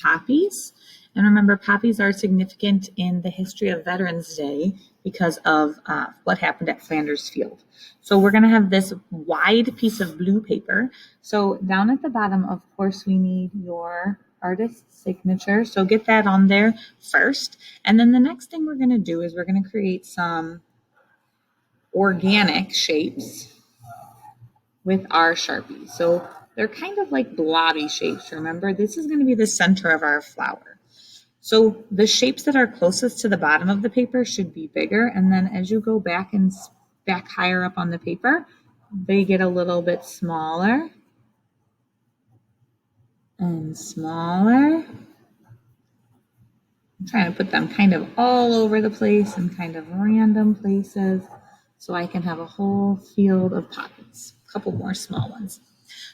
poppies. And remember, poppies are significant in the history of Veterans Day because of what happened at Flanders Field. So we're going to have this wide piece of blue paper. So down at the bottom, of course, we need your artist's signature. So get that on there first. And then the next thing we're going to do is we're going to create some organic shapes with our Sharpie. So they're kind of like blobby shapes. Remember, this is going to be the center of our flower. So the shapes that are closest to the bottom of the paper should be bigger. And then as you go back and back higher up on the paper, they get a little bit smaller and smaller. I'm trying to put them kind of all over the place and kind of random places so I can have a whole field of poppies, a couple more small ones.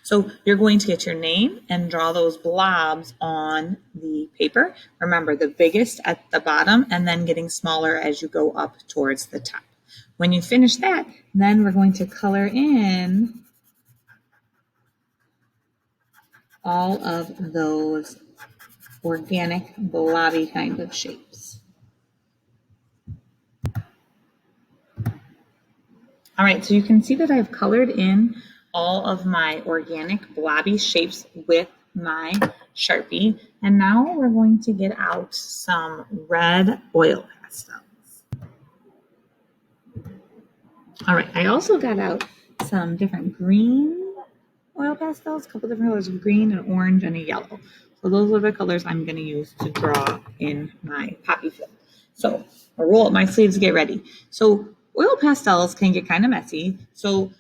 So you're going to get your name and draw those blobs on the paper. Remember, the biggest at the bottom and then getting smaller as you go up towards the top. When you finish that, then we're going to color in all of those organic blobby kind of shapes. All right, so you can see that I've colored in all of my organic blobby shapes with my Sharpie. And now we're going to get out some red oil pastels. All right, I also got out some different green oil pastels, a couple different colors of green, an orange, and a yellow. So those are the colors I'm going to use to draw in my poppy field. So I'll roll up my sleeves to get ready. So oil pastels can get kind of messy. So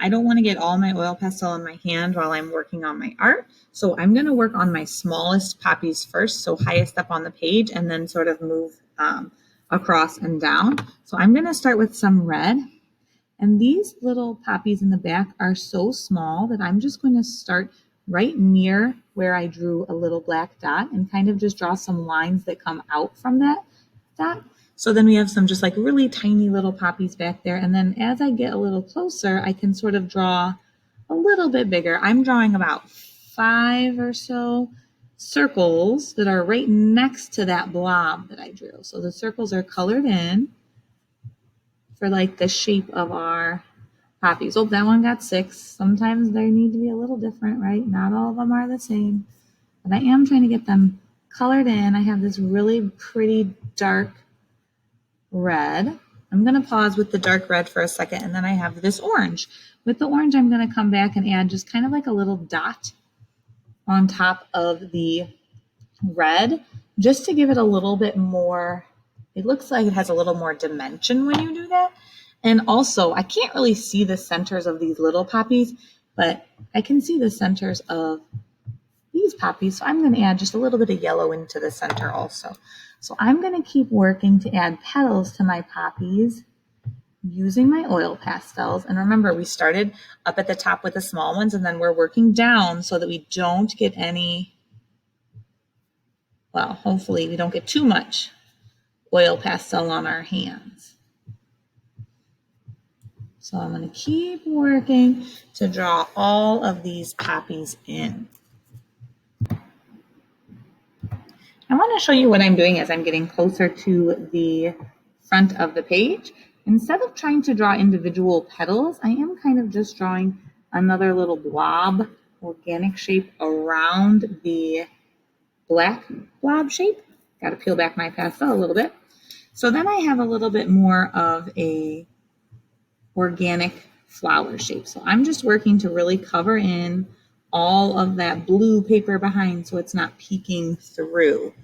I don't want to get all my oil pastel in my hand while I'm working on my art. So I'm going to work on my smallest poppies first, so highest up on the page, and then sort of move across and down. So I'm going to start with some red. And these little poppies in the back are so small that I'm just going to start right near where I drew a little black dot and kind of just draw some lines that come out from that dot. So then we have some just like really tiny little poppies back there. And then as I get a little closer, I can sort of draw a little bit bigger. I'm drawing about 5 or so circles that are right next to that blob that I drew. So the circles are colored in for like the shape of our poppies. Oh, that one got 6. Sometimes they need to be a little different, right? Not all of them are the same. But I am trying to get them colored in. I have this really pretty dark red. I'm going to pause with the dark red for a second, and then I have this orange. With the orange, I'm going to come back and add just kind of like a little dot on top of the red, just to give it a little bit more. It looks like it has a little more dimension when you do that. And also, I can't really see the centers of these little poppies, but I can see the centers of these poppies. So I'm going to add just a little bit of yellow into the center also. So I'm going to keep working to add petals to my poppies using my oil pastels. And remember, we started up at the top with the small ones, and then we're working down so that we don't get any, well, hopefully we don't get too much oil pastel on our hands. So I'm going to keep working to draw all of these poppies in. I want to show you what I'm doing as I'm getting closer to the front of the page. Instead of trying to draw individual petals, I am kind of just drawing another little blob, organic shape around the black blob shape. Got to peel back my pastel a little bit. So then I have a little bit more of a organic flower shape. So I'm just working to really cover in all of that blue paper behind so it's not peeking through.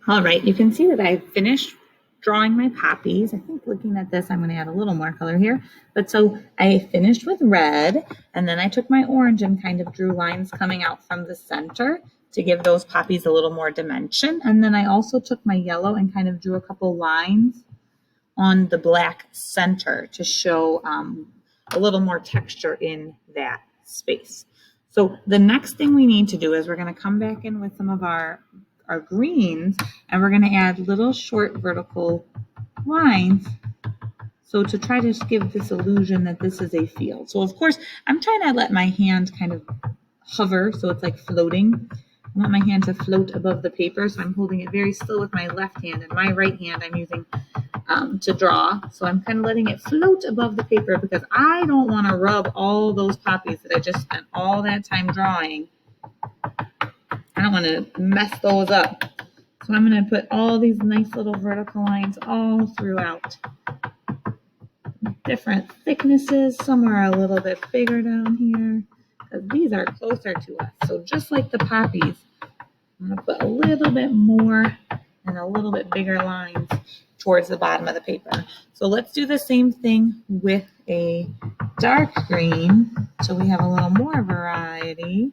All right, you can see that I've finished drawing my poppies. I think looking at this, I'm going to add a little more color here. But so I finished with red, and then I took my orange and kind of drew lines coming out from the center to give those poppies a little more dimension. And then I also took my yellow and kind of drew a couple lines on the black center to show a little more texture in that space. So the next thing we need to do is we're going to come back in with some of our greens, and we're going to add little short vertical lines. So to try to give this illusion that this is a field. So of course, I'm trying to let my hand kind of hover, so it's like floating. I want my hand to float above the paper, so I'm holding it very still with my left hand, and my right hand I'm using to draw. So I'm kind of letting it float above the paper because I don't want to rub all those poppies that I just spent all that time drawing. I don't want to mess those up. So I'm going to put all these nice little vertical lines all throughout. Different thicknesses. Some are a little bit bigger down here because these are closer to us. So just like the poppies, I'm going to put a little bit more and a little bit bigger lines towards the bottom of the paper. So let's do the same thing with a dark green so we have a little more variety.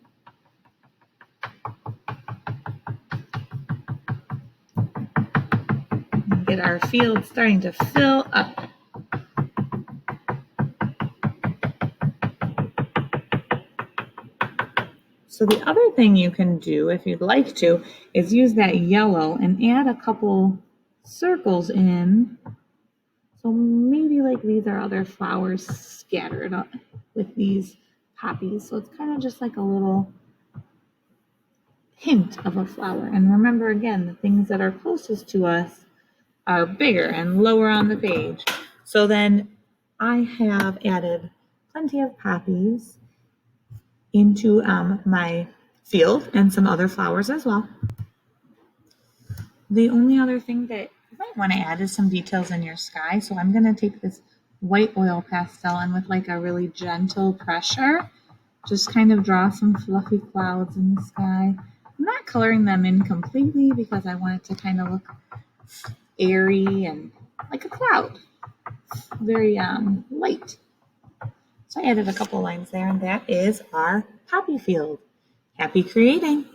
Get our field starting to fill up. So the other thing you can do, if you'd like to, is use that yellow and add a couple circles in. So maybe like these are other flowers scattered up with these poppies. So it's kind of just like a little hint of a flower. And remember again, the things that are closest to us are bigger and lower on the page. So then I have added plenty of poppies into my field and some other flowers as well. The only other thing that you might want to add is some details in your sky. So I'm going to take this white oil pastel and with like a really gentle pressure, just kind of draw some fluffy clouds in the sky. I'm not coloring them in completely because I want it to kind of look airy and like a cloud, very light. So I added a couple lines there, and that is our poppy field. Happy creating!